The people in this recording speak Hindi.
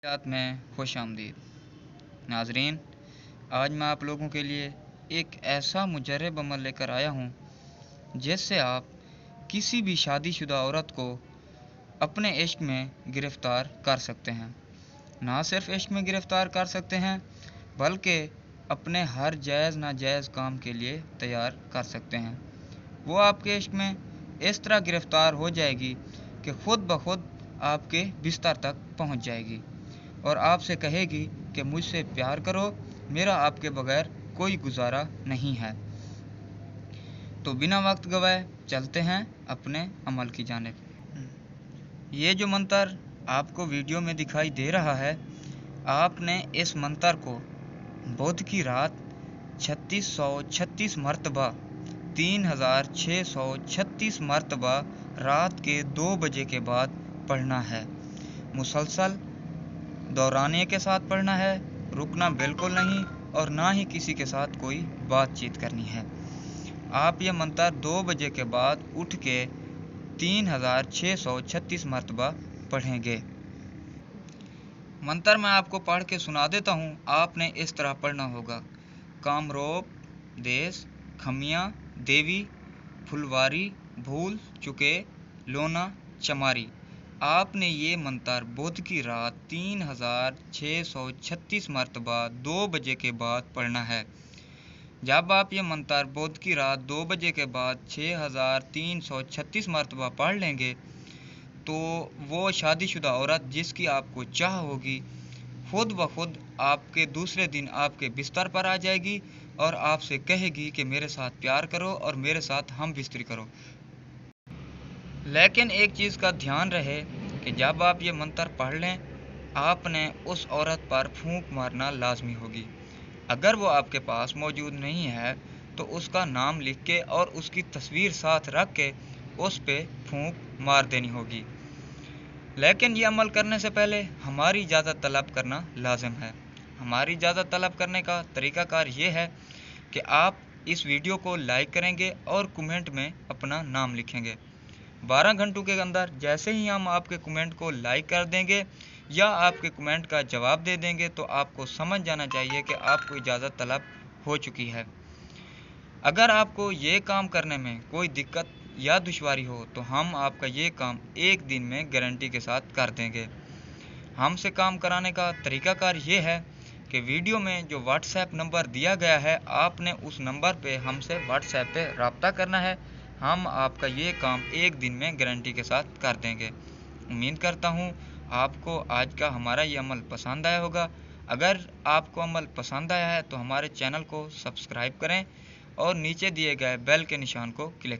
रात में खुश आमदीद नाजरीन। आज मैं आप लोगों के लिए एक ऐसा मुजर्रब अमल लेकर आया हूँ जिससे आप किसी भी शादीशुदा औरत को अपने इश्क में गिरफ़्तार कर सकते हैं। ना सिर्फ इश्क में गिरफ़्तार कर सकते हैं बल्कि अपने हर जायज़ नाजायज़ काम के लिए तैयार कर सकते हैं। वो आपके इश्क में इस तरह गिरफ़्तार हो जाएगी कि ख़ुद ब खुद आपके बिस्तर तक पहुँच जाएगी और आपसे कहेगी कि मुझसे प्यार करो, मेरा आपके बगैर कोई गुजारा नहीं है। तो बिना वक्त गवाए चलते हैं अपने अमल की जानिब। ये जो मंतर आपको वीडियो में दिखाई दे रहा है, आपने इस मंतर को बुध की रात 3636 मरतबा 3636 मरतबा रात के 2 बजे के बाद पढ़ना है। मुसलसल दोहराने के साथ पढ़ना है, रुकना बिल्कुल नहीं और ना ही किसी के साथ कोई बातचीत करनी है। आप ये मंत्र 2 बजे के बाद उठ के 3636 मरतबा पढ़ेंगे। मंत्र मैं आपको पढ़ के सुना देता हूँ, आपने इस तरह पढ़ना होगा। कामरूप देश खमिया देवी फुलवारी भूल चुके लोना चमारी। आपने ये मंत्र बुध की रात 3636 मरतबा 2 बजे के बाद पढ़ना है। जब आप ये मंत्र बुध की रात 2 बजे के बाद 6336 मरतबा पढ़ लेंगे तो वो शादीशुदा औरत जिसकी आपको चाह होगी खुद ब खुद आपके दूसरे दिन आपके बिस्तर पर आ जाएगी और आपसे कहेगी कि मेरे साथ प्यार करो और मेरे साथ हम बिस्तरी करो। लेकिन एक चीज़ का ध्यान रहे कि जब आप ये मंत्र पढ़ लें आपने उस औरत पर फूंक मारना लाजमी होगी। अगर वो आपके पास मौजूद नहीं है तो उसका नाम लिख के और उसकी तस्वीर साथ रख के उस पे फूंक मार देनी होगी। लेकिन ये अमल करने से पहले हमारी इजाज़त तलब करना लाजिम है। हमारी इजाज़त तलब करने का तरीक़ाकार ये है कि आप इस वीडियो को लाइक करेंगे और कमेंट में अपना नाम लिखेंगे। 12 घंटों के अंदर जैसे ही हम आपके कमेंट को लाइक कर देंगे या आपके कमेंट का जवाब दे देंगे तो आपको समझ जाना चाहिए कि आपको इजाज़त तलब हो चुकी है। अगर आपको ये काम करने में कोई दिक्कत या दुश्वारी हो तो हम आपका ये काम 1 दिन में गारंटी के साथ कर देंगे। हमसे काम कराने का तरीक़ाकार ये है कि वीडियो में जो व्हाट्सएप नंबर दिया गया है आपने उस नंबर पे हमसे व्हाट्सएप पे रब्ता करना है। हम आपका ये काम 1 दिन में गारंटी के साथ कर देंगे। उम्मीद करता हूँ आपको आज का हमारा ये अमल पसंद आया होगा। अगर आपको अमल पसंद आया है तो हमारे चैनल को सब्सक्राइब करें और नीचे दिए गए बेल के निशान को क्लिक